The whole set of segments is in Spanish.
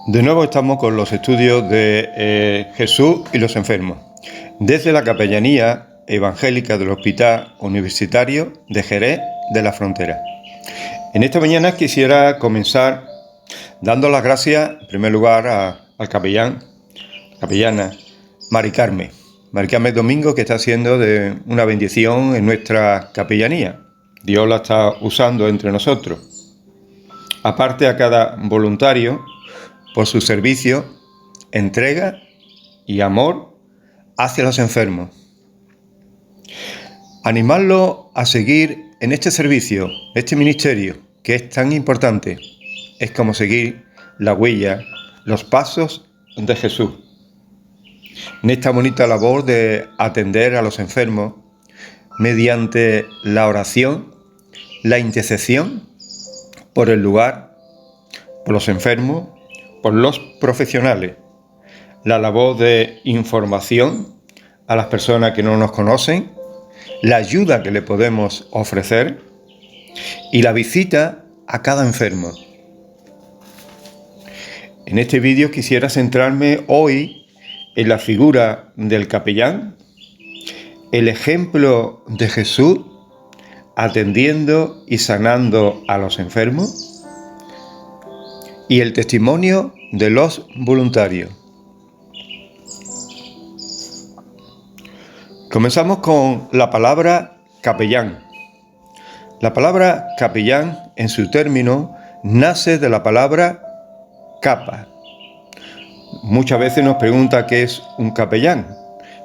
De nuevo estamos con los estudios de Jesús y los enfermos, desde la Capellanía Evangélica del Hospital Universitario de Jerez de la Frontera. En esta mañana quisiera comenzar dando las gracias, en primer lugar, al capellana Mari Carmen Domingo, que está haciendo de una bendición en nuestra capellanía. Dios la está usando entre nosotros. Aparte, a cada voluntario por su servicio, entrega y amor hacia los enfermos. Animarlo a seguir en este servicio, este ministerio, que es tan importante, es como seguir la huella, los pasos de Jesús. En esta bonita labor de atender a los enfermos mediante la oración, la intercesión por el lugar, por los enfermos, por los profesionales, la labor de información a las personas que no nos conocen, la ayuda que le podemos ofrecer y la visita a cada enfermo. En este vídeo quisiera centrarme hoy en la figura del capellán, el ejemplo de Jesús atendiendo y sanando a los enfermos y el testimonio de los voluntarios. Comenzamos con la palabra capellán. La palabra capellán, en su término, nace de la palabra capa. Muchas veces nos pregunta qué es un capellán,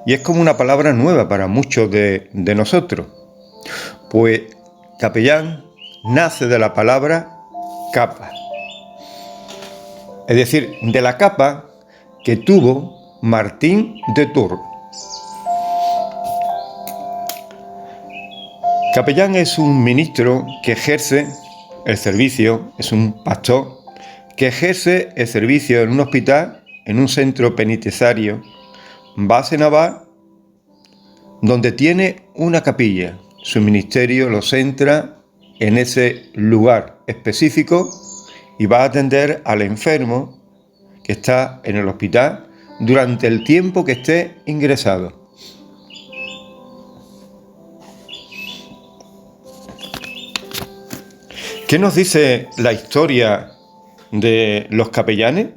y es como una palabra nueva para muchos de nosotros. Pues capellán nace de la palabra capa. Es decir, de la capa que tuvo Martín de Tours. Capellán es un ministro que ejerce el servicio, es un pastor que ejerce el servicio en un hospital, en un centro penitenciario, base naval, donde tiene una capilla. Su ministerio lo centra en ese lugar específico y va a atender al enfermo que está en el hospital durante el tiempo que esté ingresado. ¿Qué nos dice la historia de los capellanes?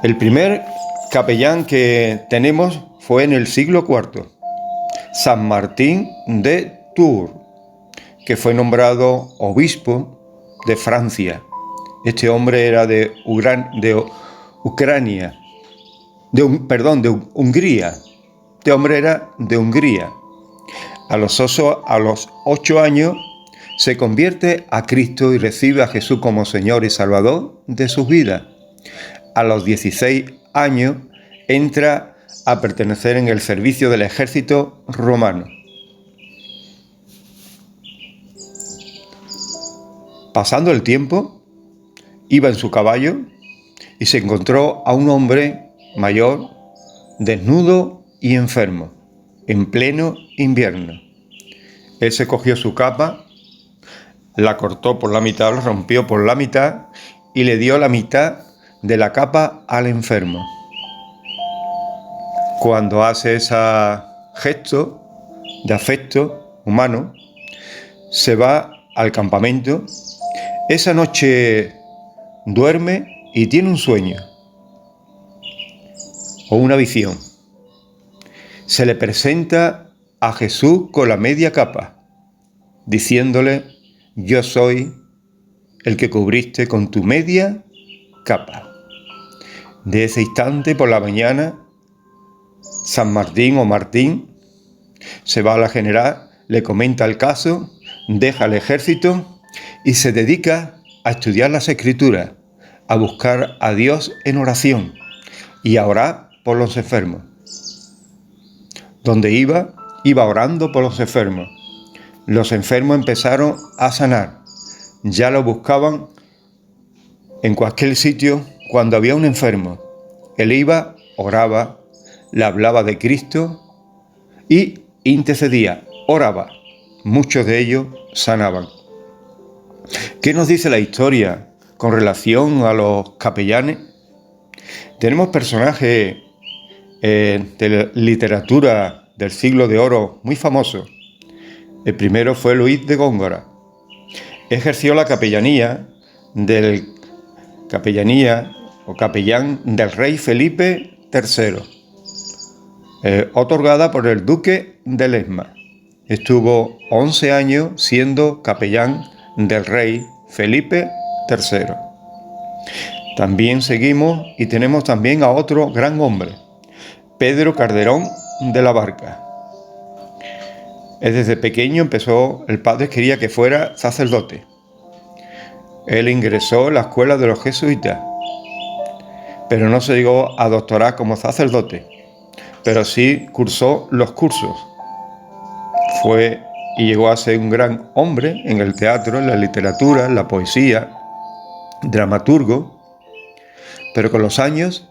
El primer capellán que tenemos fue en el siglo IV, San Martín de Tours, que fue nombrado obispo de Francia. Este hombre era de Hungría. Este hombre era de Hungría. A los 8 años se convierte a Cristo y recibe a Jesús como Señor y Salvador de sus vidas. A los 16 años entra a pertenecer en el servicio del ejército romano. Pasando el tiempo, iba en su caballo y se encontró a un hombre mayor, desnudo y enfermo, en pleno invierno. Él se cogió su capa, la cortó por la mitad, la rompió por la mitad y le dio la mitad de la capa al enfermo. Cuando hace ese gesto de afecto humano, se va al campamento. Esa noche duerme y tiene un sueño o una visión. Se le presenta a Jesús con la media capa, diciéndole: yo soy el que cubriste con tu media capa. De ese instante, por la mañana, San Martín o Martín se va a la general, le comenta el caso, deja el ejército y se dedica a estudiar las Escrituras, a buscar a Dios en oración y a orar por los enfermos. Donde iba orando por los enfermos. Los enfermos empezaron a sanar. Ya lo buscaban en cualquier sitio cuando había un enfermo. Él iba, oraba, le hablaba de Cristo y intercedía, oraba. Muchos de ellos sanaban. ¿Qué nos dice la historia con relación a los capellanes. Tenemos personajes de la literatura del siglo de oro muy famosos. El primero fue Luis de Góngora. Ejerció la capellanía capellán del rey Felipe III, otorgada por el duque de Lerma. Estuvo 11 años siendo capellán del rey Felipe III. También seguimos y tenemos también a otro gran hombre, Pedro Calderón de la Barca. Desde pequeño el padre quería que fuera sacerdote. Él ingresó en la escuela de los jesuitas, pero no se llegó a doctorar como sacerdote, pero sí cursó los cursos. Fue y llegó a ser un gran hombre en el teatro, en la literatura, en la poesía, dramaturgo, pero con los años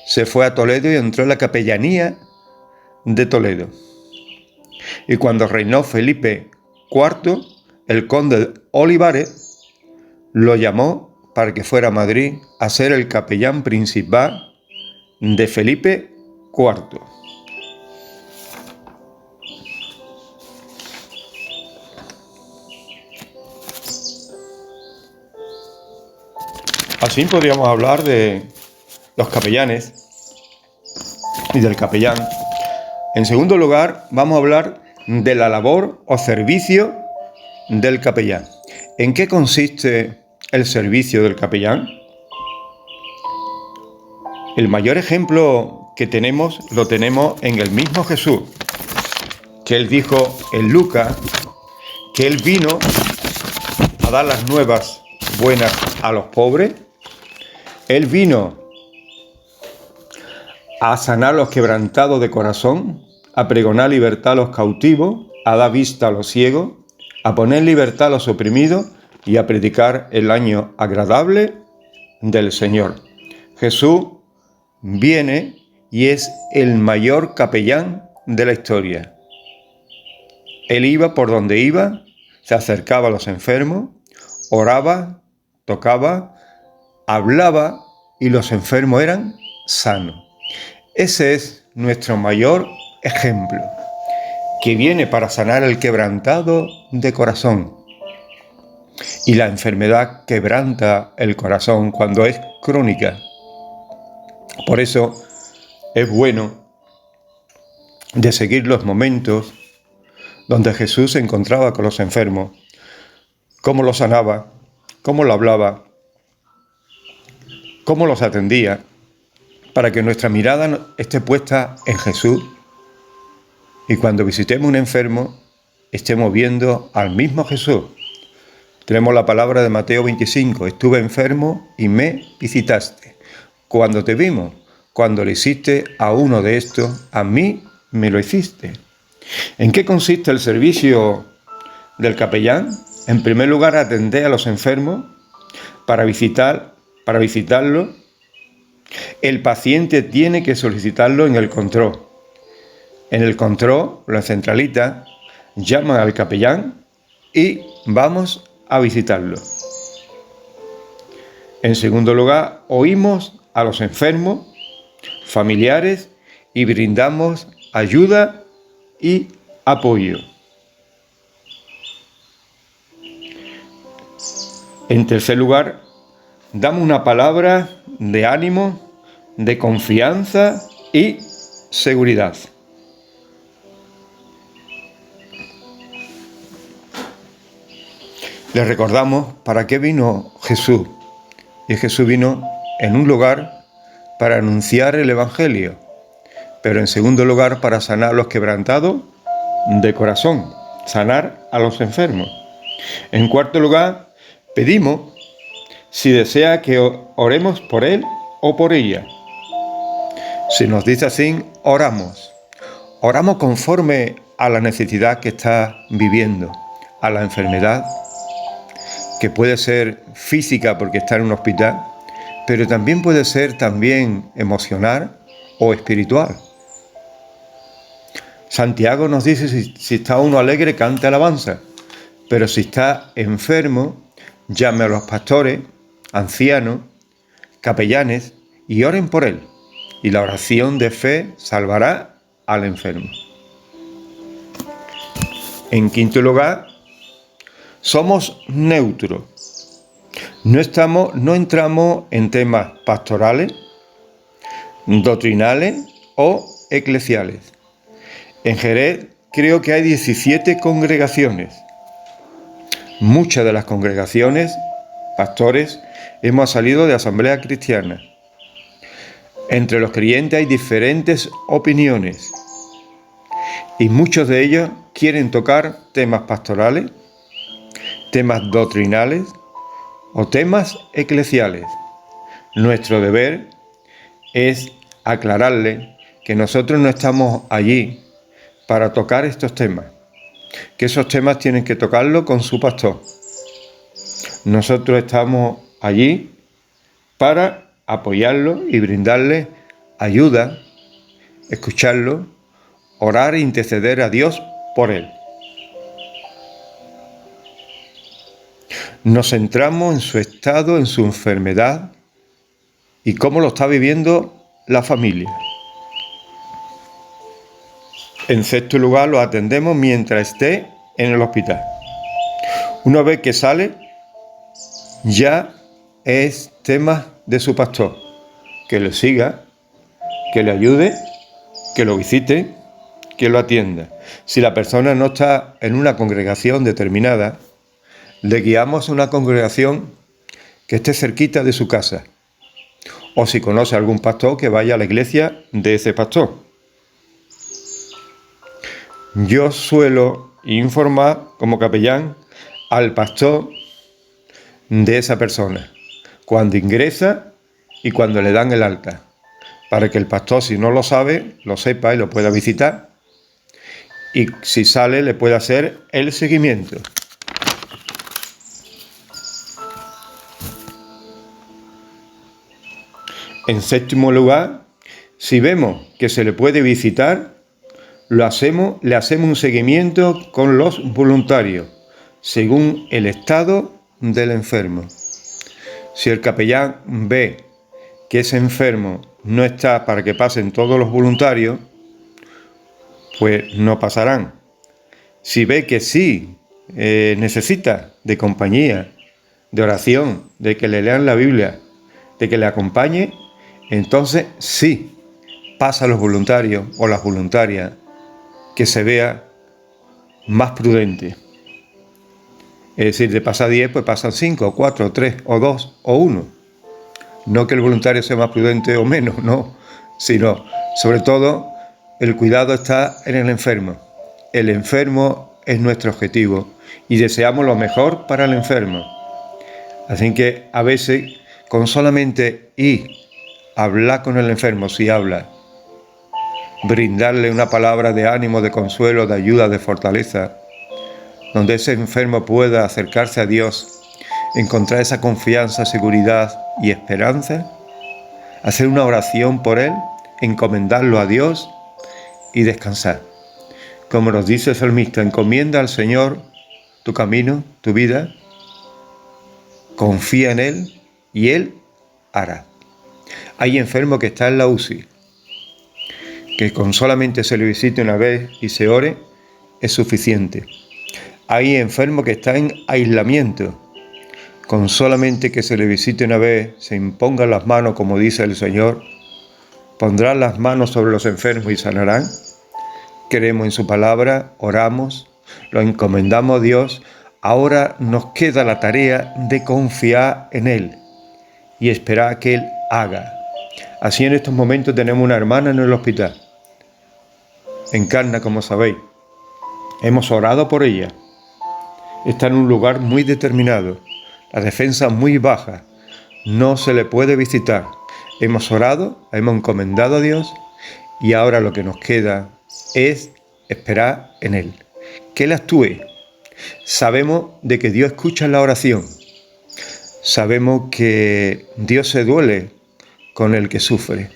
se fue a Toledo y entró en la capellanía de Toledo. Y cuando reinó Felipe IV, el conde de Olivares lo llamó para que fuera a Madrid a ser el capellán principal de Felipe IV. Así podríamos hablar de los capellanes y del capellán. En segundo lugar, vamos a hablar de la labor o servicio del capellán. ¿En qué consiste el servicio del capellán? El mayor ejemplo que lo tenemos en el mismo Jesús, que él dijo en Lucas que él vino a dar las nuevas buenas a los pobres. Él vino a sanar a los quebrantados de corazón, a pregonar libertad a los cautivos, a dar vista a los ciegos, a poner libertad a los oprimidos y a predicar el año agradable del Señor. Jesús viene y es el mayor capellán de la historia. Él iba por donde iba, se acercaba a los enfermos, oraba, tocaba, hablaba y los enfermos eran sanos. Ese es nuestro mayor ejemplo, que viene para sanar el quebrantado de corazón. Y la enfermedad quebranta el corazón cuando es crónica. Por eso es bueno de seguir los momentos donde Jesús se encontraba con los enfermos, cómo los sanaba, cómo lo hablaba, cómo los atendía, para que nuestra mirada esté puesta en Jesús y cuando visitemos un enfermo estemos viendo al mismo Jesús. Tenemos la palabra de Mateo 25, estuve enfermo y me visitaste. Cuando te vimos, cuando le hiciste a uno de estos, a mí me lo hiciste. ¿En qué consiste el servicio del capellán? En primer lugar, atender a los enfermos para visitarlo. El paciente tiene que solicitarlo en el control. En el control, la centralita, llaman al capellán y vamos a visitarlo. En segundo lugar, oímos a los enfermos, familiares y brindamos ayuda y apoyo. En tercer lugar, damos una palabra de ánimo, de confianza y seguridad. Les recordamos para qué vino Jesús. Y Jesús vino en un lugar para anunciar el Evangelio, pero en segundo lugar para sanar a los quebrantados de corazón, sanar a los enfermos. En cuarto lugar, pedimos si desea que oremos por él o por ella. Si nos dice así, oramos. Oramos conforme a la necesidad que está viviendo, a la enfermedad, que puede ser física porque está en un hospital, pero también puede ser emocional o espiritual. Santiago nos dice, si está uno alegre, cante alabanza, pero si está enfermo, llame a los pastores, ancianos, capellanes y oren por él. Y la oración de fe salvará al enfermo. En quinto lugar, somos neutros. No entramos en temas pastorales, doctrinales o eclesiales. En Jerez creo que hay 17 congregaciones. Muchas de las congregaciones, pastores, hemos salido de Asamblea Cristiana. Entre los creyentes hay diferentes opiniones y muchos de ellos quieren tocar temas pastorales, temas doctrinales o temas eclesiales. Nuestro deber es aclararle que nosotros no estamos allí para tocar estos temas, que esos temas tienen que tocarlo con su pastor. Nosotros estamos allí para apoyarlo y brindarle ayuda, escucharlo, orar e interceder a Dios por él. Nos centramos en su estado, en su enfermedad y cómo lo está viviendo la familia. En sexto lugar, lo atendemos mientras esté en el hospital. Una vez que sale, ya es tema de su pastor, que le siga, que le ayude, que lo visite, que lo atienda. Si la persona no está en una congregación determinada, le guiamos a una congregación que esté cerquita de su casa. O si conoce a algún pastor, que vaya a la iglesia de ese pastor. Yo suelo informar como capellán al pastor de esa persona, cuando ingresa y cuando le dan el alta, para que el pastor, si no lo sabe, lo sepa y lo pueda visitar, y si sale le pueda hacer el seguimiento. En séptimo lugar, si vemos que se le puede visitar, le hacemos un seguimiento con los voluntarios, según el estado del enfermo. Si el capellán ve que ese enfermo no está para que pasen todos los voluntarios, pues no pasarán. Si ve que sí necesita de compañía, de oración, de que le lean la Biblia, de que le acompañe, entonces sí pasa a los voluntarios o las voluntarias que se vea más prudente. Es decir, de pasar 10, pues pasan 5, 4, 3, o 2, o 1. No que el voluntario sea más prudente o menos, no, sino, sobre todo, el cuidado está en el enfermo. El enfermo es nuestro objetivo y deseamos lo mejor para el enfermo. Así que a veces, con solamente ir a hablar con el enfermo, si habla, brindarle una palabra de ánimo, de consuelo, de ayuda, de fortaleza, donde ese enfermo pueda acercarse a Dios, encontrar esa confianza, seguridad y esperanza, hacer una oración por él, encomendarlo a Dios y descansar. Como nos dice el salmista, encomienda al Señor tu camino, tu vida, confía en Él y Él hará. Hay enfermo que está en la UCI, que con solamente se le visite una vez y se ore es suficiente. Hay enfermo que está en aislamiento, con solamente que se le visite una vez, se impongan las manos, como dice el Señor, pondrán las manos sobre los enfermos y sanarán. Creemos en su palabra, oramos, lo encomendamos a Dios. Ahora nos queda la tarea de confiar en Él y esperar que Él haga. Así en estos momentos tenemos una hermana en el hospital. Encarna, como sabéis. Hemos orado por ella. Está en un lugar muy determinado. La defensa muy baja. No se le puede visitar. Hemos orado, hemos encomendado a Dios y ahora lo que nos queda es esperar en Él. Que Él actúe. Sabemos de que Dios escucha la oración. Sabemos que Dios se duele con el que sufre.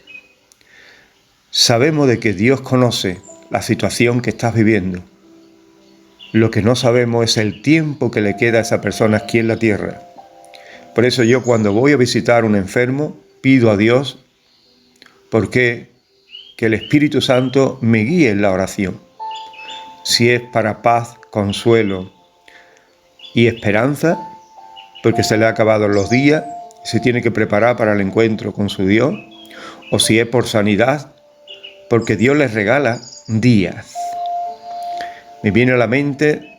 Sabemos de que Dios conoce la situación que estás viviendo. Lo que no sabemos es el tiempo que le queda a esa persona aquí en la tierra. Por eso yo cuando voy a visitar a un enfermo, pido a Dios que el Espíritu Santo me guíe en la oración. Si es para paz, consuelo y esperanza, porque se le han acabado los días, se tiene que preparar para el encuentro con su Dios, o si es por sanidad, porque Dios les regala días. Me viene a la mente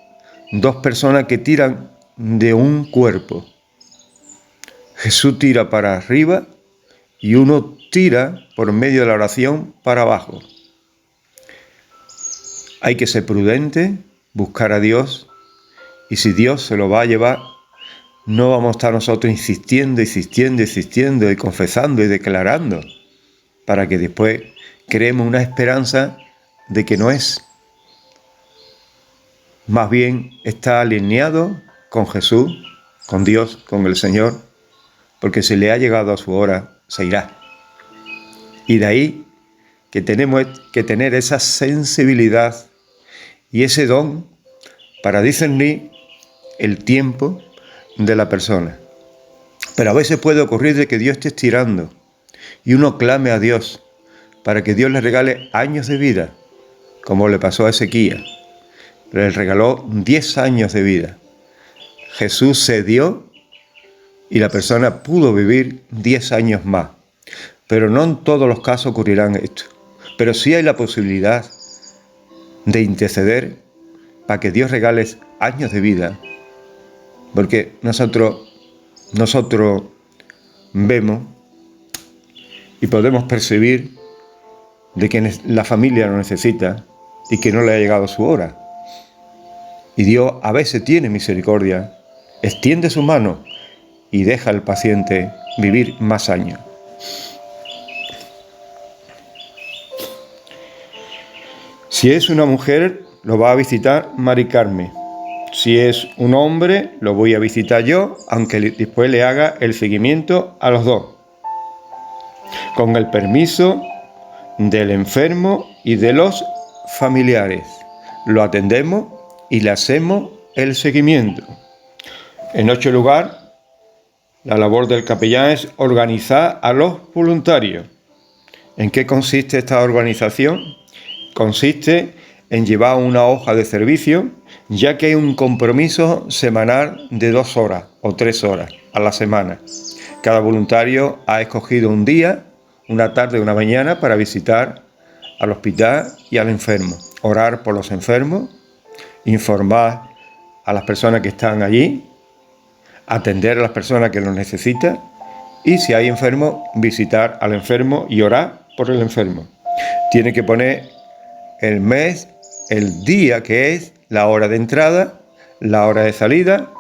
2 personas que tiran de un cuerpo. Jesús tira para arriba y uno tira por medio de la oración para abajo. Hay que ser prudente, buscar a Dios, y si Dios se lo va a llevar, no vamos a estar nosotros insistiendo y confesando y declarando, para que después creemos una esperanza de que no es. Más bien está alineado con Jesús, con Dios, con el Señor, porque si le ha llegado a su hora, se irá. Y de ahí que tenemos que tener esa sensibilidad y ese don para discernir el tiempo de la persona. Pero a veces puede ocurrir de que Dios esté estirando y uno clame a Dios para que Dios le regale años de vida, como le pasó a Ezequías. Le regaló 10 años de vida. Jesús cedió y la persona pudo vivir 10 años más. Pero no en todos los casos ocurrirán esto. Pero sí hay la posibilidad de interceder para que Dios regale años de vida. Porque nosotros vemos y podemos percibir de que la familia lo necesita y que no le ha llegado su hora. Y Dios a veces tiene misericordia, extiende su mano y deja al paciente vivir más años. Si es una mujer, lo va a visitar Mari Carmen. Si es un hombre, lo voy a visitar yo, aunque después le haga el seguimiento a los dos, con el permiso del enfermo y de los familiares. Lo atendemos y le hacemos el seguimiento. En 8 lugar, la labor del capellán es organizar a los voluntarios. ¿En qué consiste esta organización? Consiste en llevar una hoja de servicio, ya que hay un compromiso semanal de 2 horas o 3 horas a la semana. Cada voluntario ha escogido un día, una tarde, una mañana para visitar al hospital y al enfermo, orar por los enfermos, informar a las personas que están allí, atender a las personas que lo necesitan y si hay enfermo, visitar al enfermo y orar por el enfermo. Tiene que poner el mes, el día que es, la hora de entrada, la hora de salida,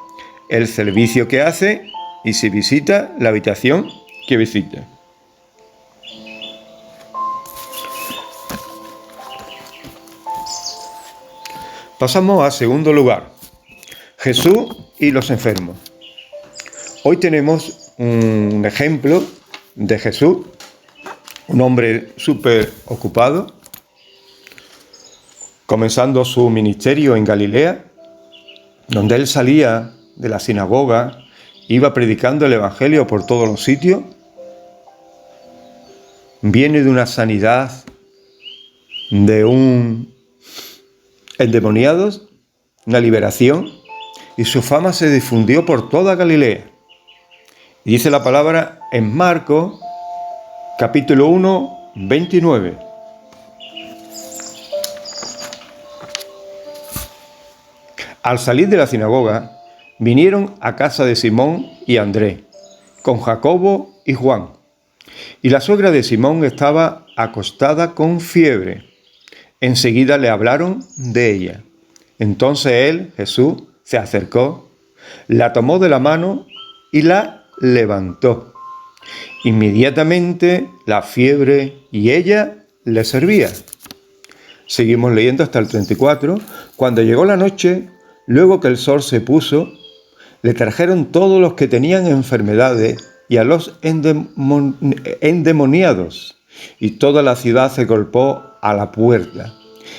el servicio que hace y si visita la habitación que visita. Pasamos a segundo lugar, Jesús y los enfermos. Hoy tenemos un ejemplo de Jesús, un hombre súper ocupado, comenzando su ministerio en Galilea, donde él salía de la sinagoga, iba predicando el evangelio por todos los sitios. Viene de una sanidad de un endemoniado, una liberación, y su fama se difundió por toda Galilea. Y dice la palabra en Marcos, capítulo 1, 29. Al salir de la sinagoga, vinieron a casa de Simón y Andrés, con Jacobo y Juan. Y la suegra de Simón estaba acostada con fiebre. Enseguida le hablaron de ella. Entonces él, Jesús, se acercó, la tomó de la mano y la levantó. Inmediatamente la fiebre y ella le servía. Seguimos leyendo hasta el 34. Cuando llegó la noche, luego que el sol se puso, le trajeron todos los que tenían enfermedades y a los endemoniados, y toda la ciudad se golpeó a la puerta,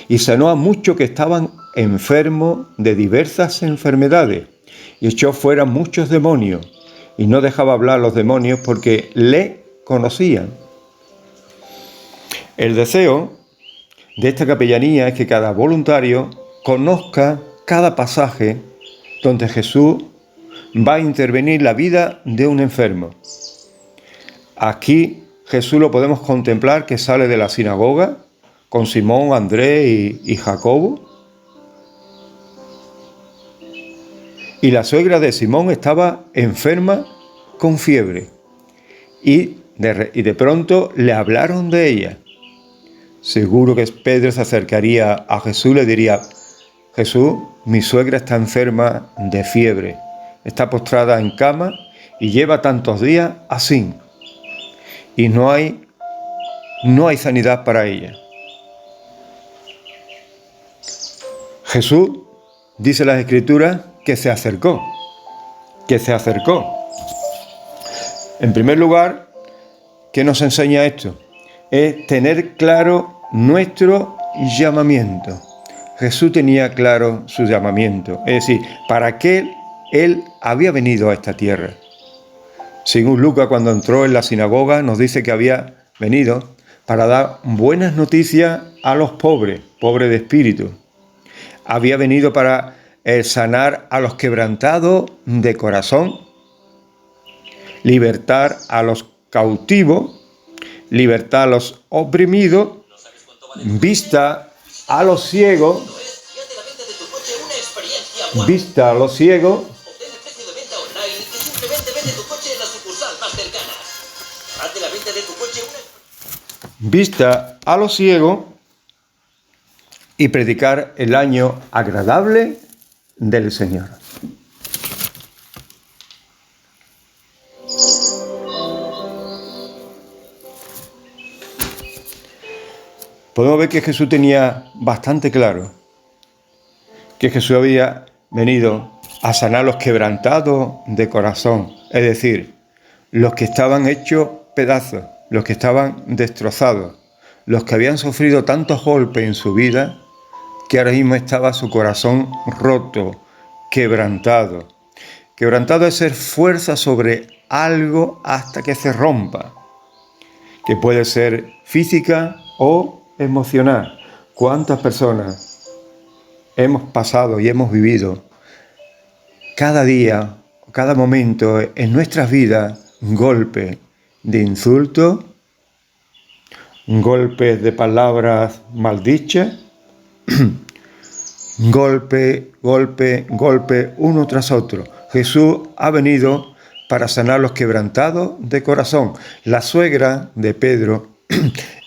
y sanó a muchos que estaban enfermos de diversas enfermedades, y echó fuera muchos demonios, y no dejaba hablar a los demonios porque le conocían. El deseo de esta capellanía es que cada voluntario conozca cada pasaje donde Jesús va a intervenir la vida de un enfermo. Aquí Jesús lo podemos contemplar que sale de la sinagoga con Simón, Andrés y Jacobo. Y la suegra de Simón estaba enferma con fiebre. Y de pronto le hablaron de ella. Seguro que Pedro se acercaría a Jesús y le diría: Jesús, mi suegra está enferma de fiebre. Está postrada en cama y lleva tantos días así. Y no hay sanidad para ella. Jesús, dice las Escrituras, que se acercó. En primer lugar, ¿qué nos enseña esto? Es tener claro nuestro llamamiento. Jesús tenía claro su llamamiento, es decir, ¿para qué Él había venido a esta tierra? Según Lucas, cuando entró en la sinagoga, nos dice que había venido para dar buenas noticias a los pobres de espíritu. Había venido para sanar a los quebrantados de corazón, libertar a los cautivos, libertar a los oprimidos, vista a los ciegos, y predicar el año agradable del Señor. Podemos ver que Jesús tenía bastante claro que Jesús había venido a sanar los quebrantados de corazón, es decir, los que estaban hechos pedazos, los que estaban destrozados, los que habían sufrido tantos golpes en su vida que ahora mismo estaba su corazón roto, quebrantado. Quebrantado es ser fuerza sobre algo hasta que se rompa, que puede ser física o emocional. ¿Cuántas personas hemos pasado y hemos vivido cada día, cada momento en nuestras vidas golpes de insultos, golpes de palabras maldichas, golpe, uno tras otro? Jesús ha venido para sanar los quebrantados de corazón. La suegra de Pedro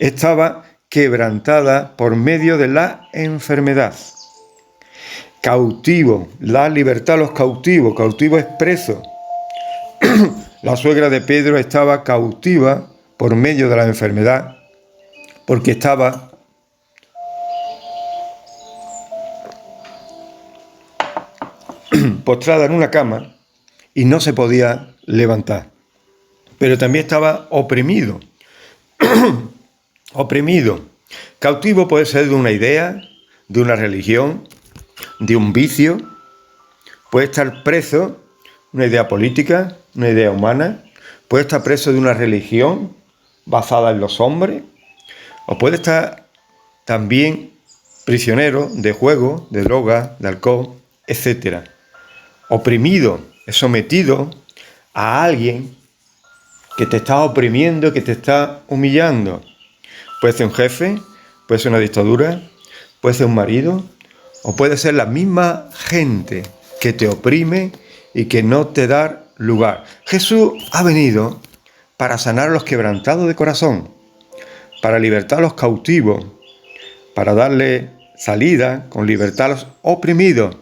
estaba quebrantada por medio de la enfermedad. Cautivo, la libertad a los cautivos. Cautivo es preso. La suegra de Pedro estaba cautiva por medio de la enfermedad, porque estaba postrada en una cama y no se podía levantar. Pero también estaba oprimido. Oprimido. Cautivo puede ser de una idea, de una religión, de un vicio. Puede estar preso, una idea política, una idea humana. Puede estar preso de una religión basada en los hombres. O puede estar también prisionero de juego, de droga, de alcohol, etc. Oprimido, es sometido a alguien que te está oprimiendo, que te está humillando. Puede ser un jefe, puede ser una dictadura, puede ser un marido, o puede ser la misma gente que te oprime y que no te da lugar. Jesús ha venido para sanar a los quebrantados de corazón, para libertar a los cautivos, para darle salida con libertad a los oprimidos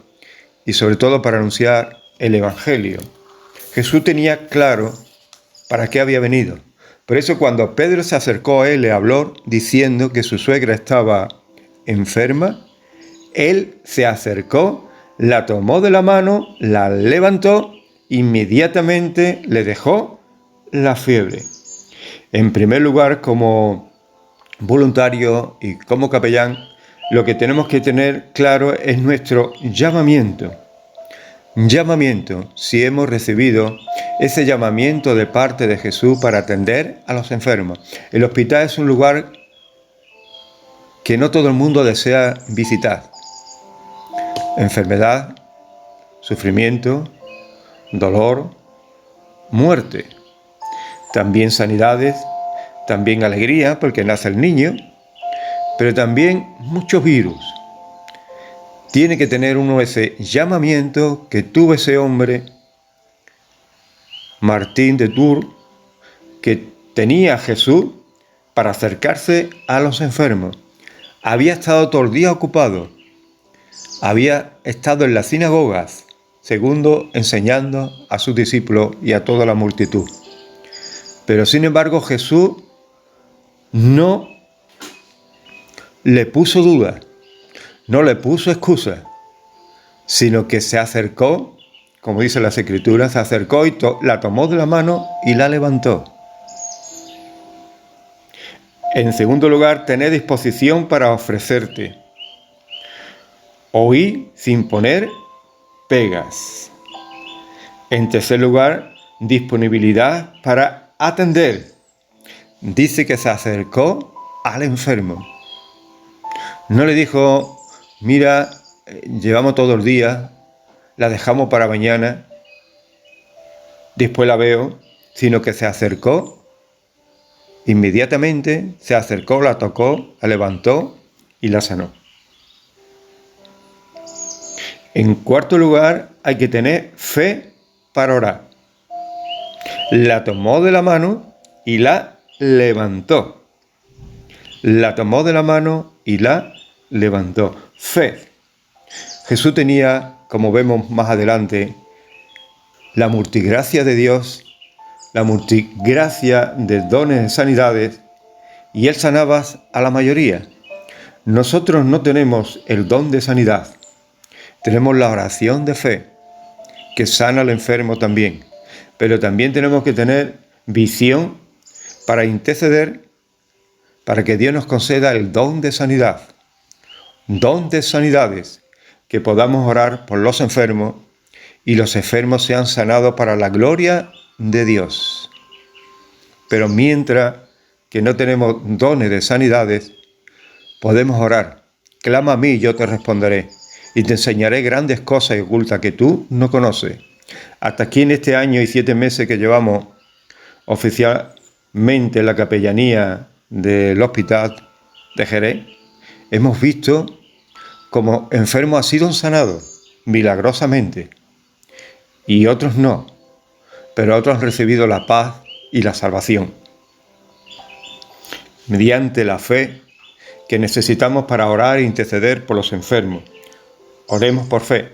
y sobre todo para anunciar el Evangelio. Jesús tenía claro para qué había venido. Por eso cuando Pedro se acercó a él, le habló diciendo que su suegra estaba enferma, él se acercó, la tomó de la mano, la levantó, inmediatamente le dejó la fiebre. En primer lugar, como voluntario y como capellán, lo que tenemos que tener claro es nuestro llamamiento. Llamamiento, si hemos recibido ese llamamiento de parte de Jesús para atender a los enfermos. El hospital es un lugar que no todo el mundo desea visitar. Enfermedad, sufrimiento, dolor, muerte. También sanidades, también alegría porque nace el niño, pero también muchos virus. Tiene que tener uno ese llamamiento que tuvo ese hombre, Martín de Tours, que tenía a Jesús para acercarse a los enfermos. Había estado todo el día ocupado. Había estado en las sinagogas, enseñando a sus discípulos y a toda la multitud. Pero sin embargo Jesús no le puso duda, no le puso excusa, sino que se acercó, como dice las Escrituras, se acercó y la tomó de la mano y la levantó. En segundo lugar, tener disposición para ofrecerte. Oír sin poner pegas. En tercer lugar, disponibilidad para atender. Dice que se acercó al enfermo. No le dijo, mira, llevamos todo el día, la dejamos para mañana, después la veo, sino que se acercó. Inmediatamente se acercó, la tocó, la levantó y la sanó. En cuarto lugar, hay que tener fe para orar. La tomó de la mano y la levantó. La tomó de la mano y la levantó. Fe. Jesús tenía, como vemos más adelante, la multigracia de Dios, la multigracia de dones de sanidades, y Él sanaba a la mayoría. Nosotros no tenemos el don de sanidad, tenemos la oración de fe, que sana al enfermo también, pero también tenemos que tener visión para interceder, para que Dios nos conceda el don de sanidad, don de sanidades, que podamos orar por los enfermos y los enfermos sean sanados para la gloria de Dios. Pero mientras que no tenemos dones de sanidades, podemos orar. Clama a mí y yo te responderé, y te enseñaré grandes cosas ocultas que tú no conoces. Hasta aquí en este año y 7 meses que llevamos oficialmente en la capellanía del hospital de Jerez, hemos visto cómo enfermos han sido sanados milagrosamente y otros no, pero otros han recibido la paz y la salvación mediante la fe que necesitamos para orar e interceder por los enfermos. Oremos por fe.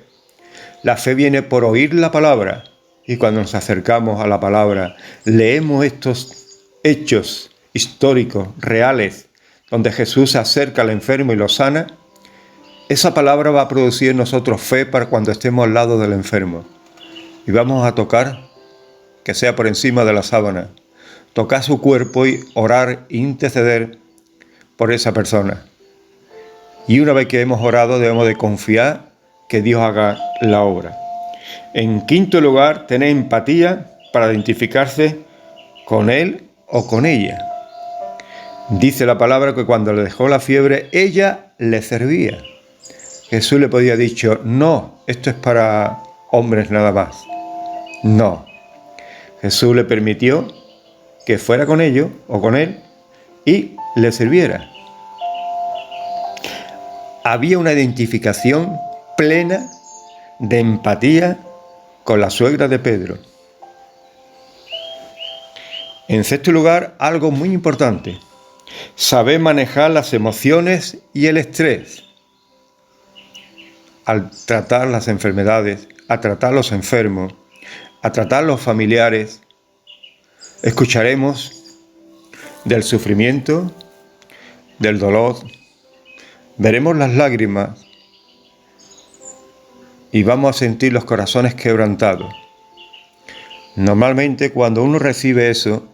La fe viene por oír la palabra, y cuando nos acercamos a la palabra, leemos estos hechos históricos, reales, donde Jesús se acerca al enfermo y lo sana. Esa palabra va a producir en nosotros fe para cuando estemos al lado del enfermo. Y vamos a tocar, que sea por encima de la sábana, tocar su cuerpo y orar e interceder por esa persona. Y una vez que hemos orado, debemos de confiar que Dios haga la obra. En quinto lugar, tener empatía para identificarse con él o con ella. Dice la palabra que cuando le dejó la fiebre, ella le servía. Jesús le podía haber dicho, no, esto es para hombres nada más. No. Jesús le permitió que fuera con ellos o con él y le sirviera. Había una identificación plena de empatía con la suegra de Pedro. En sexto lugar, algo muy importante, saber manejar las emociones y el estrés al tratar las enfermedades, a tratar los enfermos, a tratar los familiares. Escucharemos del sufrimiento, del dolor, veremos las lágrimas y vamos a sentir los corazones quebrantados. Normalmente cuando uno recibe eso,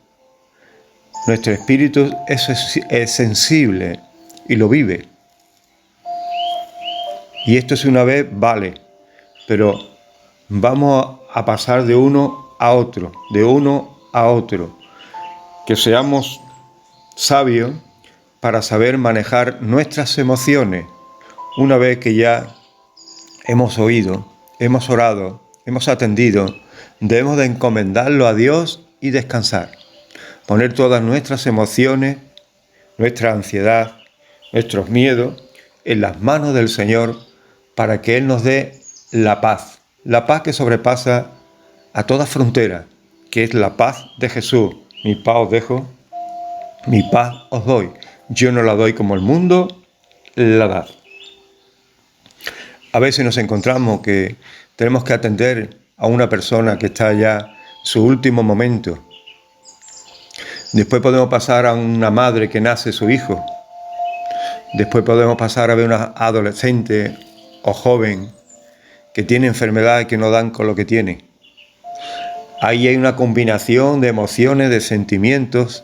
nuestro espíritu es sensible y lo vive. Y esto es una vez, vale, pero vamos a pasar de uno a otro, de uno a otro. Que seamos sabios para saber manejar nuestras emociones una vez que ya hemos oído, hemos orado, hemos atendido. Debemos de encomendarlo a Dios y descansar. Poner todas nuestras emociones, nuestra ansiedad, nuestros miedos en las manos del Señor para que Él nos dé la paz que sobrepasa a toda frontera, que es la paz de Jesús. Mi paz os dejo, mi paz os doy. Yo no la doy como el mundo la da. A veces nos encontramos que tenemos que atender a una persona que está ya en su último momento. Después podemos pasar a una madre que nace su hijo. Después podemos pasar a ver una adolescente o joven que tiene enfermedades que no dan con lo que tiene. Ahí hay una combinación de emociones, de sentimientos,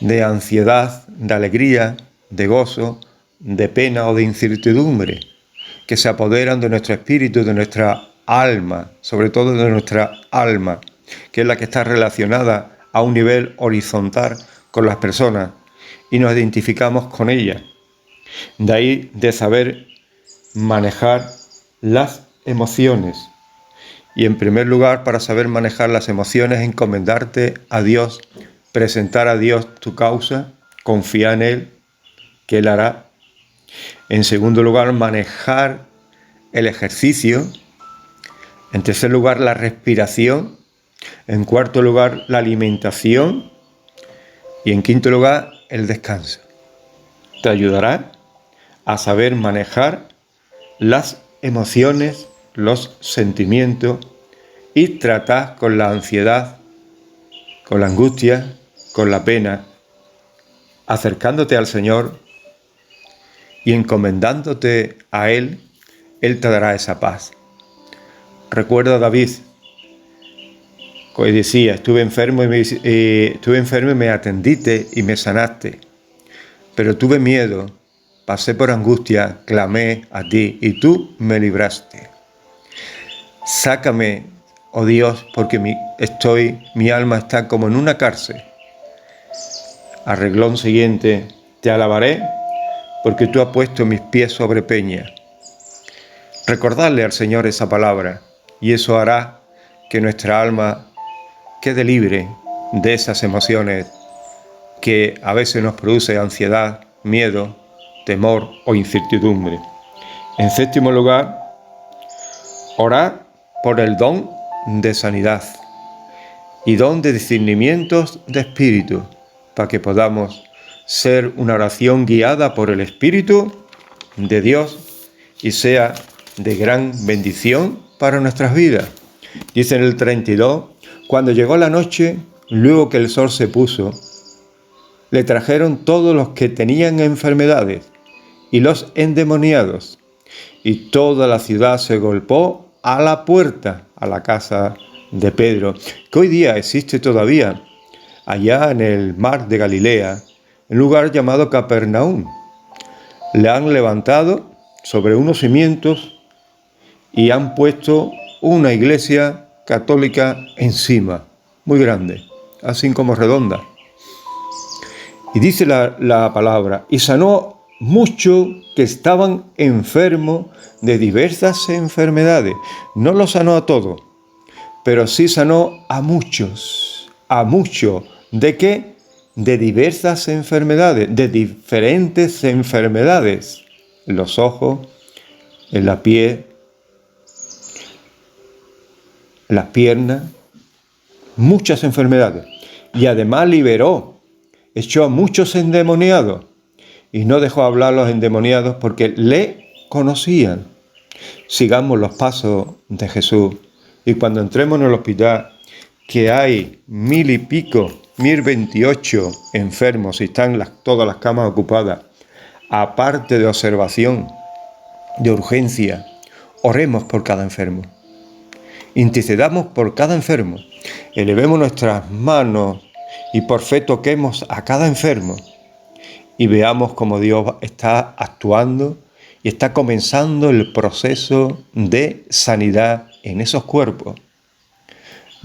de ansiedad, de alegría, de gozo, de pena o de incertidumbre, que se apoderan de nuestro espíritu, de nuestra alma, sobre todo de nuestra alma, que es la que está relacionada a un nivel horizontal con las personas y nos identificamos con ellas. De ahí de saber manejar las emociones. Y en primer lugar, para saber manejar las emociones, encomendarte a Dios, presentar a Dios tu causa, confía en Él, que Él hará. En segundo lugar, manejar el ejercicio. En tercer lugar, la respiración. En cuarto lugar, la alimentación. Y en quinto lugar, el descanso. Te ayudará a saber manejar las emociones, los sentimientos y tratar con la ansiedad, con la angustia, con la pena, acercándote al Señor y encomendándote a Él. Él te dará esa paz. Recuerda a David, que decía, estuve enfermo y me atendiste y me sanaste, pero tuve miedo, pasé por angustia, clamé a ti y tú me libraste. Sácame, oh Dios, porque mi alma está como en una cárcel. A reglón siguiente, te alabaré porque tú has puesto mis pies sobre peña. Recordarle al Señor esa palabra y eso hará que nuestra alma quede libre de esas emociones que a veces nos produce ansiedad, miedo, temor o incertidumbre. En séptimo lugar, orar por el don de sanidad y don de discernimientos de espíritu, para que podamos ser una oración guiada por el Espíritu de Dios y sea de gran bendición para nuestras vidas. Dice en el 32, cuando llegó la noche, luego que el sol se puso, le trajeron todos los que tenían enfermedades y los endemoniados, y toda la ciudad se golpeó a la puerta, a la casa de Pedro, que hoy día existe todavía, allá en el mar de Galilea, en un lugar llamado Capernaum. Le han levantado sobre unos cimientos y han puesto una iglesia católica encima, muy grande, así como redonda. Y dice la palabra, y sanó muchos que estaban enfermos de diversas enfermedades. No los sanó a todos, pero sí sanó a muchos. ¿A muchos? ¿De qué? De diversas enfermedades, de diferentes enfermedades. En los ojos, en la piel, en las piernas, muchas enfermedades. Y además liberó, echó a muchos endemoniados. Y no dejó hablar a los endemoniados porque le conocían. Sigamos los pasos de Jesús. Y cuando entremos en el hospital, que hay 1000 y pico, 1028 enfermos y están todas las camas ocupadas, aparte de observación, de urgencia, oremos por cada enfermo. Intercedamos por cada enfermo. Elevemos nuestras manos y por fe toquemos a cada enfermo. Y veamos cómo Dios está actuando y está comenzando el proceso de sanidad en esos cuerpos.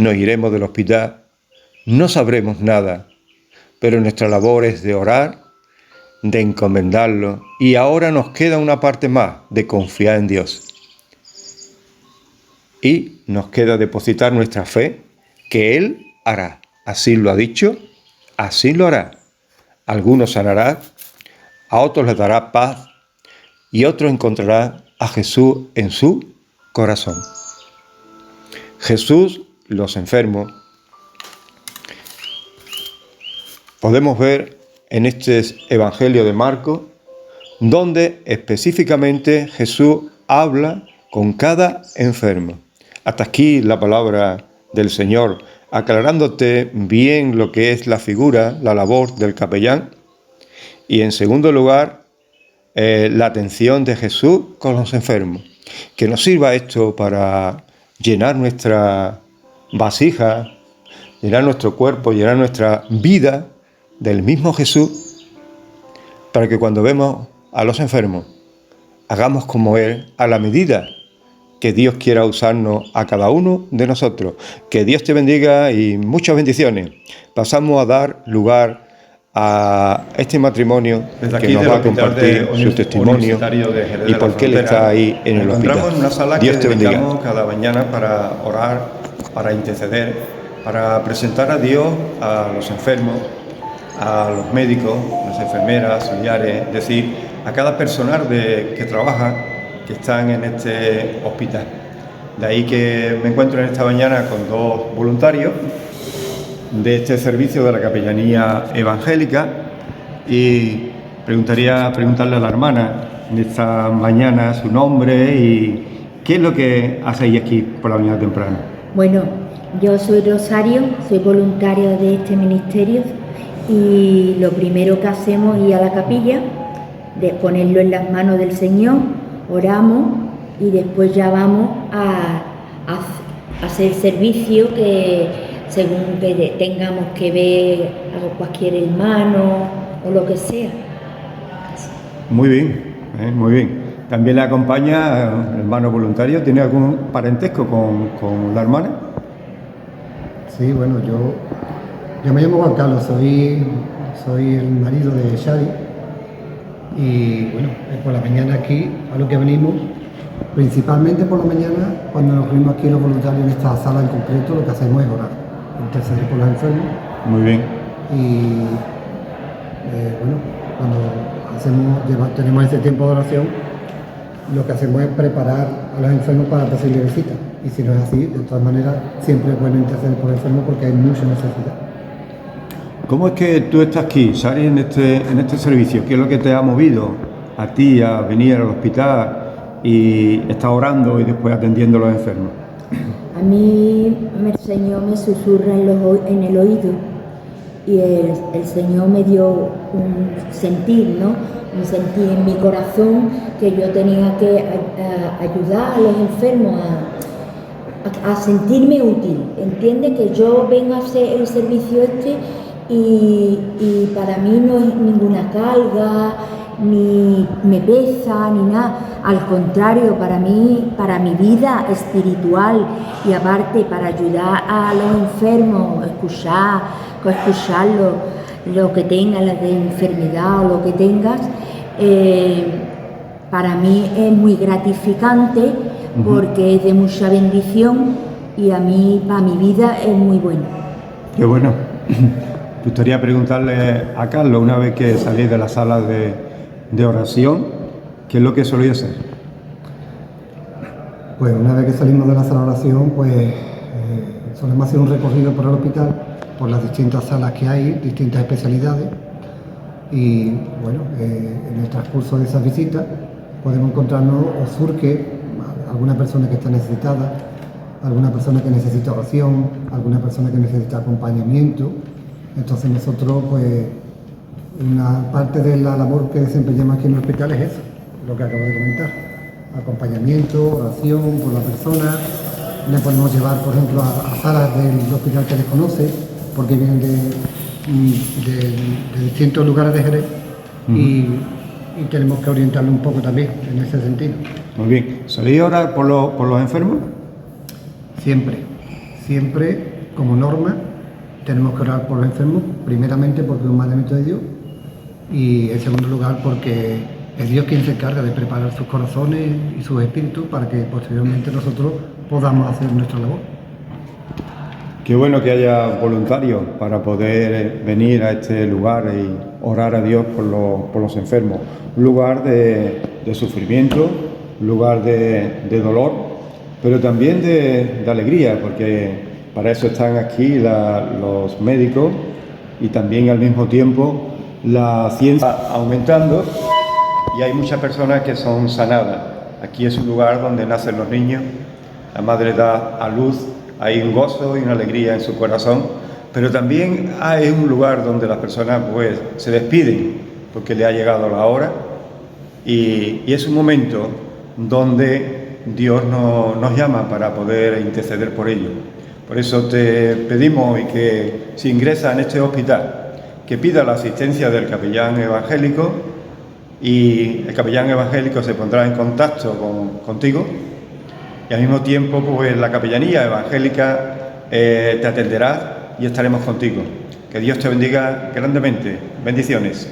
nos iremos del hospital, no sabremos nada, pero nuestra labor es de orar, de encomendarlo, y ahora nos queda una parte más, de confiar en Dios. Y nos queda depositar nuestra fe, que Él hará. Así lo ha dicho, así lo hará. A algunos sanará, a otros les dará paz, y otros encontrarán a Jesús en su corazón. Jesús, los enfermos, podemos ver en este Evangelio de Marcos, donde específicamente Jesús habla con cada enfermo. Hasta aquí la palabra del Señor, aclarándote bien lo que es la figura, la labor del capellán. Y en segundo lugar, la atención de Jesús con los enfermos. Que nos sirva esto para llenar nuestra vasija, llenar nuestro cuerpo, llenar nuestra vida del mismo Jesús, para que cuando vemos a los enfermos, hagamos como Él, a la medida que Dios quiera usarnos a cada uno de nosotros. Que Dios te bendiga y muchas bendiciones. Pasamos a dar lugar a este matrimonio que nos va a compartir su testimonio y por qué Él está ahí en el hospital. Encontramos en una sala Dios que te bendiga. dedicamos cada mañana para orar, para interceder, para presentar a Dios a los enfermos, a los médicos, las enfermeras, auxiliares, es decir, a cada personal que trabaja, que están en este hospital. De ahí que me encuentro en esta mañana con dos voluntarios de este servicio de la Capellanía Evangélica y preguntarle a la hermana de esta mañana su nombre y qué es lo que hacéis aquí por la mañana temprano. Bueno, yo soy Rosario, soy voluntaria de este ministerio y lo primero que hacemos es ir a la capilla, de ponerlo en las manos del Señor, oramos y después ya vamos a hacer servicio que según que tengamos que ver a cualquier hermano o lo que sea. Muy bien, muy bien. También le acompaña hermano voluntario. ¿Tiene algún parentesco con la hermana? Sí, bueno, yo me llamo Juan Carlos, soy el marido de Shadi y bueno, por la mañana aquí a lo que venimos, principalmente por la mañana, cuando nos reunimos aquí los voluntarios en esta sala en concreto, lo que hacemos es orar, interceder por los enfermos. Muy bien. Y bueno, cuando tenemos este tiempo de oración, lo que hacemos es preparar a los enfermos para posible visita. Y si no es así, de todas maneras, siempre es bueno interceder por los enfermos porque hay mucha necesidad. ¿Cómo es que tú estás aquí, Sari, en este servicio? ¿Qué es lo que te ha movido a ti a venir al hospital y estar orando y después atendiendo a los enfermos? A mí el Señor me susurra en el oído y el Señor me dio un sentir, ¿no? Un sentir en mi corazón que yo tenía que ayudar a los enfermos a sentirme útil. Entiende que yo vengo a hacer el servicio y para mí no es ninguna carga, ni me pesa, ni nada. Al contrario, para mí, para mi vida espiritual y aparte para ayudar a los enfermos, escucharlos, lo que tengan, la de enfermedad o lo que tengas, para mí es muy gratificante porque es de mucha bendición y a mí, para mi vida, es muy bueno. Qué bueno. Me gustaría preguntarle a Carlos, una vez que salís de la sala de oración, ¿qué es lo que solía hacer? Pues una vez que salimos de la sala de oración, pues solemos hacer un recorrido por el hospital, por las distintas salas que hay, distintas especialidades. Y bueno, en el transcurso de esas visitas podemos encontrarnos o surge alguna persona que está necesitada, alguna persona que necesita oración, alguna persona que necesita acompañamiento. Entonces nosotros, pues, una parte de la labor que desempeñamos aquí en el hospital es eso, lo que acabo de comentar. Acompañamiento, oración por la persona. Le podemos llevar, por ejemplo, a salas del hospital que desconoce, porque vienen de distintos lugares de Jerez y tenemos que orientarle un poco también en ese sentido. Muy bien. ¿Solís orar por los enfermos? Siempre, siempre, como norma, tenemos que orar por los enfermos, primeramente porque es un mandamiento de Dios y en segundo lugar porque es Dios quien se encarga de preparar sus corazones y sus espíritus para que posteriormente nosotros podamos hacer nuestra labor. Qué bueno que haya voluntarios para poder venir a este lugar y orar a Dios por los enfermos. Un lugar de sufrimiento, un lugar de dolor, pero también de alegría, porque para eso están aquí los médicos y también al mismo tiempo la ciencia aumentando y hay muchas personas que son sanadas. Aquí es un lugar donde nacen los niños, la madre da a luz, hay un gozo y una alegría en su corazón, pero también es un lugar donde las personas pues se despiden porque le ha llegado la hora y es un momento donde Dios nos llama para poder interceder por ellos. Por eso te pedimos y que si ingresa en este hospital, que pida la asistencia del capellán evangélico y el capellán evangélico se pondrá en contacto contigo y al mismo tiempo pues la capellanía evangélica te atenderá y estaremos contigo. Que Dios te bendiga grandemente. Bendiciones.